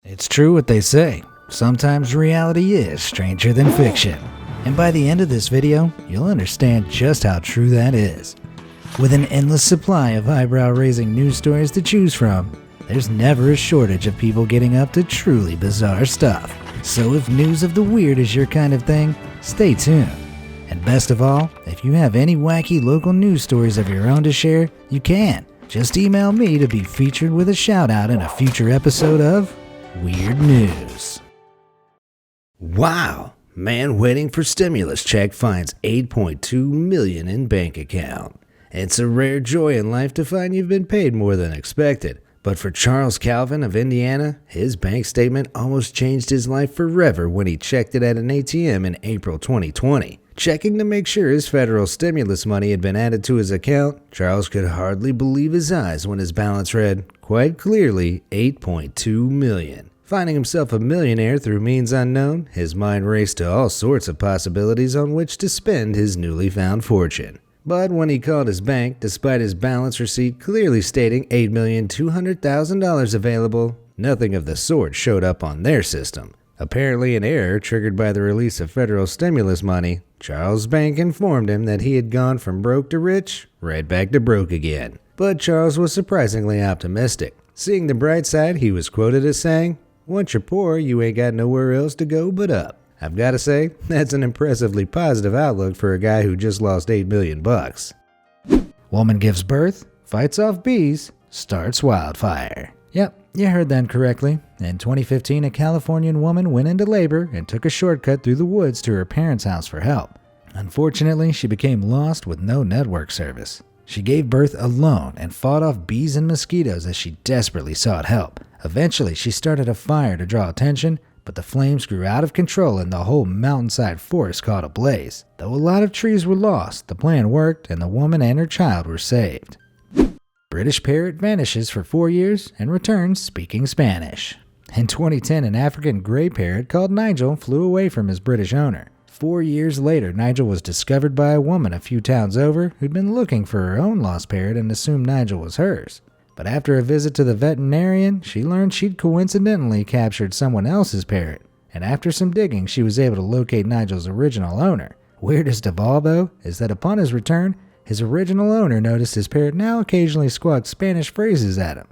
It's true what they say. Sometimes reality is stranger than fiction. And by the end of this video, you'll understand just how true that is. With an endless supply of eyebrow-raising news stories to choose from, there's never a shortage of people getting up to truly bizarre stuff. So if news of the weird is your kind of thing, stay tuned. And best of all, if you have any wacky local news stories of your own to share, you can. Just email me to be featured with a shout out in a future episode of Weird News. Wow! Man waiting for stimulus check finds $8.2 million in bank account. It's a rare joy in life to find you've been paid more than expected. But for Charles Calvin of Indiana, his bank statement almost changed his life forever when he checked it at an ATM in April 2020. Checking to make sure his federal stimulus money had been added to his account, Charles could hardly believe his eyes when his balance read, quite clearly, $8.2 million. Finding himself a millionaire through means unknown, his mind raced to all sorts of possibilities on which to spend his newly found fortune. But when he called his bank, despite his balance receipt clearly stating $8,200,000 available, nothing of the sort showed up on their system. Apparently an error triggered by the release of federal stimulus money, Charles' bank informed him that he had gone from broke to rich, right back to broke again. But Charles was surprisingly optimistic. Seeing the bright side, he was quoted as saying, "Once you're poor, you ain't got nowhere else to go but up." I've got to say, that's an impressively positive outlook for a guy who just lost $8 million. Woman gives birth, fights off bees, starts wildfire. Yep, you heard that correctly. In 2015, a Californian woman went into labor and took a shortcut through the woods to her parents' house for help. Unfortunately, she became lost with no network service. She gave birth alone and fought off bees and mosquitoes as she desperately sought help. Eventually, she started a fire to draw attention, but the flames grew out of control and the whole mountainside forest caught ablaze. Though a lot of trees were lost, the plan worked and the woman and her child were saved. British parrot vanishes for 4 years and returns speaking Spanish. In 2010, an African gray parrot called Nigel flew away from his British owner. 4 years later, Nigel was discovered by a woman a few towns over who'd been looking for her own lost parrot and assumed Nigel was hers. But after a visit to the veterinarian, she learned she'd coincidentally captured someone else's parrot, and after some digging, she was able to locate Nigel's original owner. Weirdest of all, though, is that upon his return, his original owner noticed his parrot now occasionally squawked Spanish phrases at him.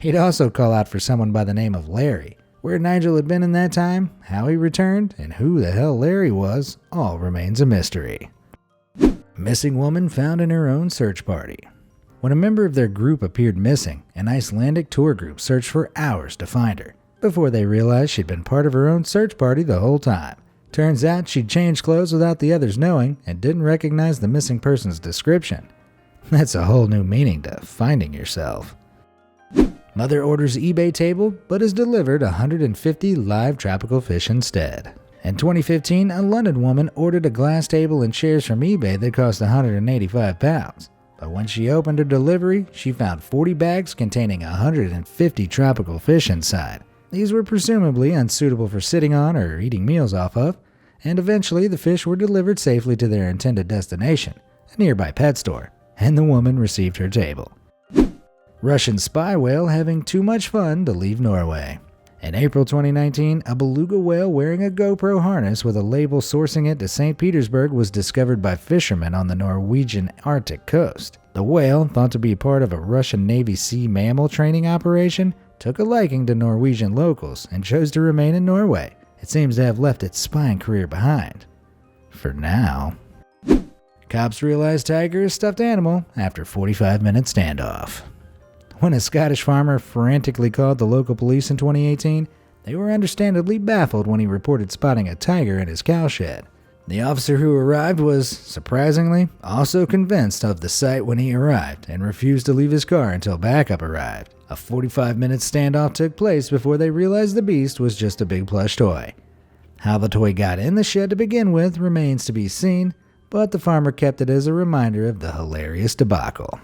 He'd also call out for someone by the name of Larry. Where Nigel had been in that time, how he returned, and who the hell Larry was, all remains a mystery. Missing woman found in her own search party. When a member of their group appeared missing, an Icelandic tour group searched for hours to find her, before they realized she'd been part of her own search party the whole time. Turns out she'd changed clothes without the others knowing and didn't recognize the missing person's description. That's a whole new meaning to finding yourself. Mother orders eBay table, but is delivered 150 live tropical fish instead. In 2015, a London woman ordered a glass table and chairs from eBay that cost £185. But when she opened her delivery, she found 40 bags containing 150 tropical fish inside. These were presumably unsuitable for sitting on or eating meals off of, and eventually the fish were delivered safely to their intended destination, a nearby pet store, and the woman received her table. Russian spy whale having too much fun to leave Norway. In April 2019, a beluga whale wearing a GoPro harness with a label sourcing it to St. Petersburg was discovered by fishermen on the Norwegian Arctic coast. The whale, thought to be part of a Russian Navy sea mammal training operation, took a liking to Norwegian locals and chose to remain in Norway. It seems to have left its spying career behind. For now. Cops realize tiger is stuffed animal after 45-minute standoff. When a Scottish farmer frantically called the local police in 2018, they were understandably baffled when he reported spotting a tiger in his cowshed. The officer who arrived was, surprisingly, also convinced of the sight when he arrived and refused to leave his car until backup arrived. A 45-minute standoff took place before they realized the beast was just a big plush toy. How the toy got in the shed to begin with remains to be seen, but the farmer kept it as a reminder of the hilarious debacle.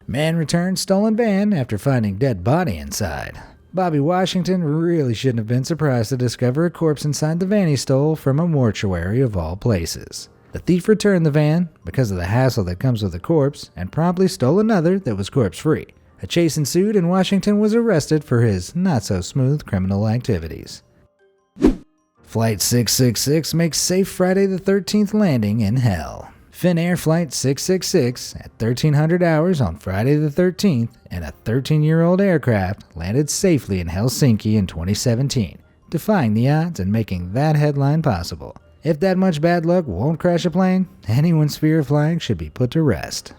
Man returns stolen van after finding dead body inside. Bobby Washington really shouldn't have been surprised to discover a corpse inside the van he stole from a mortuary of all places. The thief returned the van because of the hassle that comes with a corpse and promptly stole another that was corpse-free. A chase ensued and Washington was arrested for his not-so-smooth criminal activities. Flight 666 makes safe Friday the 13th landing in hell. Finnair Flight 666 at 1300 hours on Friday the 13th and a 13-year-old aircraft landed safely in Helsinki in 2017, defying the odds and making that headline possible. If that much bad luck won't crash a plane, anyone's fear of flying should be put to rest.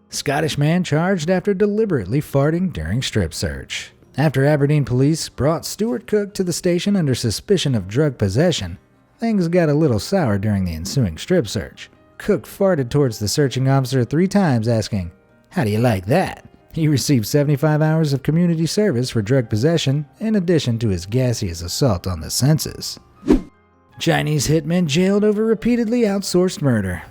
Scottish man charged after deliberately farting during strip search. After Aberdeen police brought Stuart Cook to the station under suspicion of drug possession, things got a little sour during the ensuing strip search. Cook farted towards the searching officer 3 times asking, "How do you like that?" He received 75 hours of community service for drug possession in addition to his gaseous assault on the senses. Chinese hitman jailed over repeatedly outsourced murder.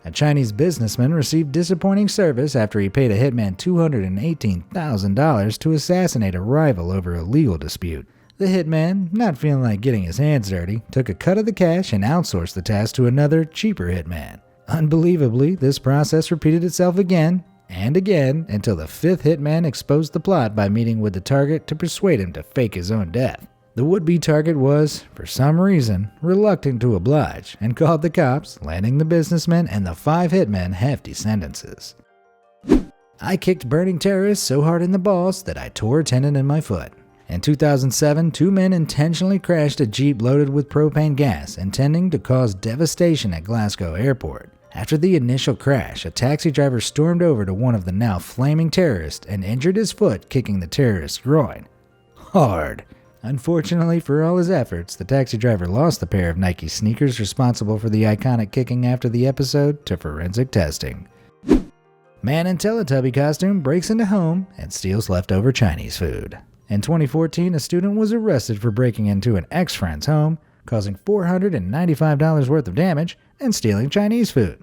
A Chinese businessman received disappointing service after he paid a hitman $218,000 to assassinate a rival over a legal dispute. The hitman, not feeling like getting his hands dirty, took a cut of the cash and outsourced the task to another, cheaper hitman. Unbelievably, this process repeated itself again and again until the 5th hitman exposed the plot by meeting with the target to persuade him to fake his own death. The would-be target was, for some reason, reluctant to oblige and called the cops, landing the businessman and the 5 hitmen hefty sentences. I kicked burning terrorists so hard in the balls that I tore a tendon in my foot. In 2007, 2 men intentionally crashed a Jeep loaded with propane gas, intending to cause devastation at Glasgow Airport. After the initial crash, a taxi driver stormed over to one of the now flaming terrorists and injured his foot, kicking the terrorist's groin. Hard. Unfortunately for all his efforts, the taxi driver lost the pair of Nike sneakers responsible for the iconic kicking after the episode to forensic testing. Man in Teletubby costume breaks into home and steals leftover Chinese food. In 2014, a student was arrested for breaking into an ex-friend's home, causing $495 worth of damage, and stealing Chinese food,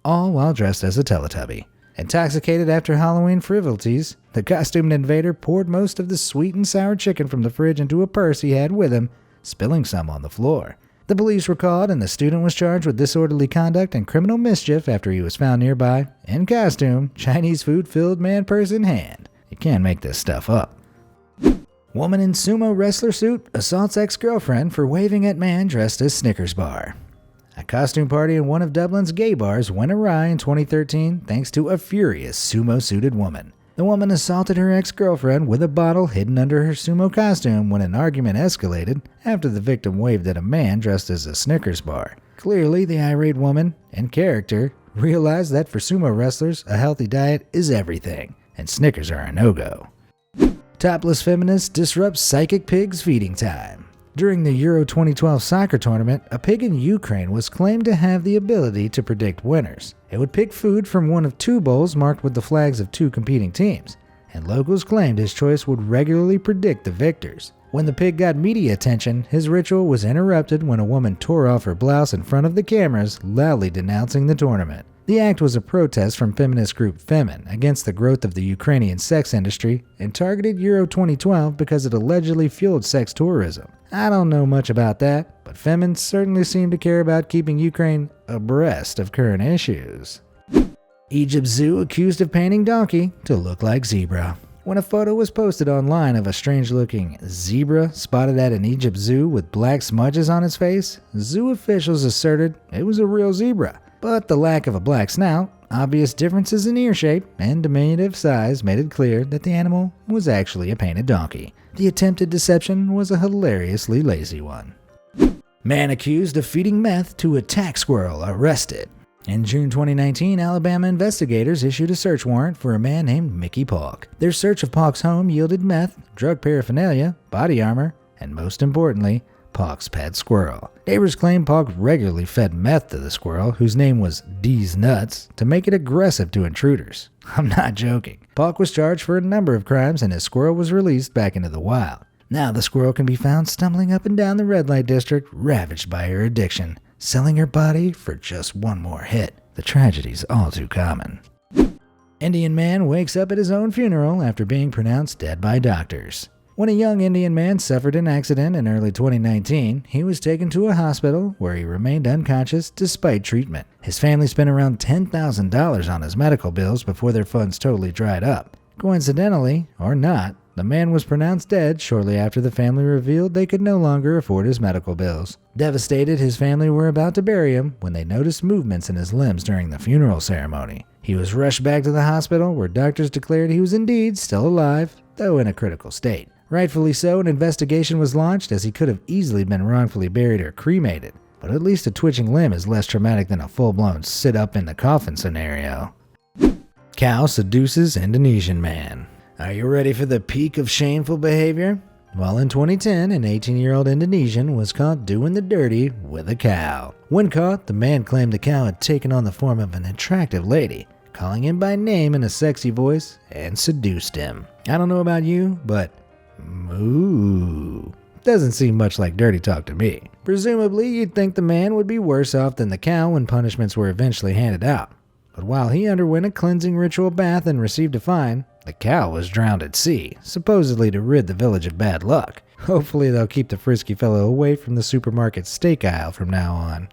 all while dressed as a Teletubby. Intoxicated after Halloween frivolities, the costumed invader poured most of the sweet and sour chicken from the fridge into a purse he had with him, spilling some on the floor. The police were called and the student was charged with disorderly conduct and criminal mischief after he was found nearby, in costume, Chinese food-filled man purse in hand. You can't make this stuff up. Woman in sumo wrestler suit assaults ex-girlfriend for waving at man dressed as Snickers bar. A costume party in one of Dublin's gay bars went awry in 2013 thanks to a furious sumo-suited woman. The woman assaulted her ex-girlfriend with a bottle hidden under her sumo costume when an argument escalated after the victim waved at a man dressed as a Snickers bar. Clearly, the irate woman, in character, realized that for sumo wrestlers, a healthy diet is everything, and Snickers are a no-go. Topless feminist disrupts psychic pig's feeding time. During the Euro 2012 soccer tournament, a pig in Ukraine was claimed to have the ability to predict winners. It would pick food from one of 2 bowls marked with the flags of 2 competing teams, and locals claimed his choice would regularly predict the victors. When the pig got media attention, his ritual was interrupted when a woman tore off her blouse in front of the cameras, loudly denouncing the tournament. The act was a protest from feminist group Femin against the growth of the Ukrainian sex industry and targeted Euro 2012 because it allegedly fueled sex tourism. I don't know much about that, but Femin certainly seem to care about keeping Ukraine abreast of current issues. Egypt Zoo accused of painting donkey to look like zebra. When a photo was posted online of a strange-looking zebra spotted at an Egypt zoo with black smudges on its face, zoo officials asserted it was a real zebra. But the lack of a black snout, obvious differences in ear shape, and diminutive size made it clear that the animal was actually a painted donkey. The attempted deception was a hilariously lazy one. Man accused of feeding meth to a tax squirrel arrested. In June 2019, Alabama investigators issued a search warrant for a man named Mickey Paulk. Their search of Paulk's home yielded meth, drug paraphernalia, body armor, and most importantly, Paulk's pet squirrel. Neighbors claim Paulk regularly fed meth to the squirrel, whose name was D's Nuts, to make it aggressive to intruders. I'm not joking. Paulk was charged for a number of crimes and his squirrel was released back into the wild. Now the squirrel can be found stumbling up and down the red light district, ravaged by her addiction, selling her body for just one more hit. The tragedy's all too common. Indian man wakes up at his own funeral after being pronounced dead by doctors. When a young Indian man suffered an accident in early 2019, he was taken to a hospital where he remained unconscious despite treatment. His family spent around $10,000 on his medical bills before their funds totally dried up. Coincidentally, or not, the man was pronounced dead shortly after the family revealed they could no longer afford his medical bills. Devastated, his family were about to bury him when they noticed movements in his limbs during the funeral ceremony. He was rushed back to the hospital where doctors declared he was indeed still alive, though in a critical state. Rightfully so, an investigation was launched as he could have easily been wrongfully buried or cremated, but at least a twitching limb is less traumatic than a full-blown sit-up in the coffin scenario. Cow seduces Indonesian man. Are you ready for the peak of shameful behavior? Well, in 2010, an 18-year-old Indonesian was caught doing the dirty with a cow. When caught, the man claimed the cow had taken on the form of an attractive lady, calling him by name in a sexy voice, and seduced him. I don't know about you, but moo doesn't seem much like dirty talk to me. Presumably, you'd think the man would be worse off than the cow when punishments were eventually handed out. But while he underwent a cleansing ritual bath and received a fine, the cow was drowned at sea, supposedly to rid the village of bad luck. Hopefully they'll keep the frisky fellow away from the supermarket steak aisle from now on.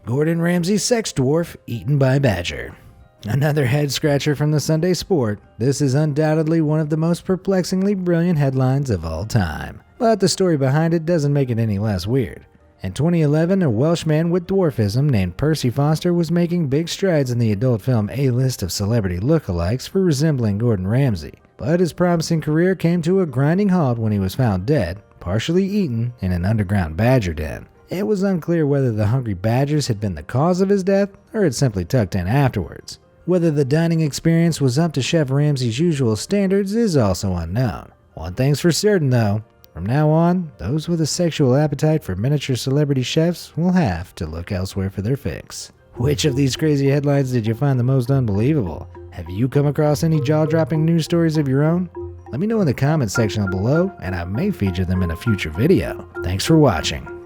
Gordon Ramsay sex dwarf eaten by badger. Another head-scratcher from the Sunday Sport. This is undoubtedly one of the most perplexingly brilliant headlines of all time. But the story behind it doesn't make it any less weird. In 2011, a Welsh man with dwarfism named Percy Foster was making big strides in the adult film A-list of celebrity lookalikes for resembling Gordon Ramsay. But his promising career came to a grinding halt when he was found dead, partially eaten, in an underground badger den. It was unclear whether the hungry badgers had been the cause of his death or had simply tucked in afterwards. Whether the dining experience was up to Chef Ramsay's usual standards is also unknown. One thing's for certain though, from now on, those with a sexual appetite for miniature celebrity chefs will have to look elsewhere for their fix. Which of these crazy headlines did you find the most unbelievable? Have you come across any jaw-dropping news stories of your own? Let me know in the comments section below, and I may feature them in a future video. Thanks for watching.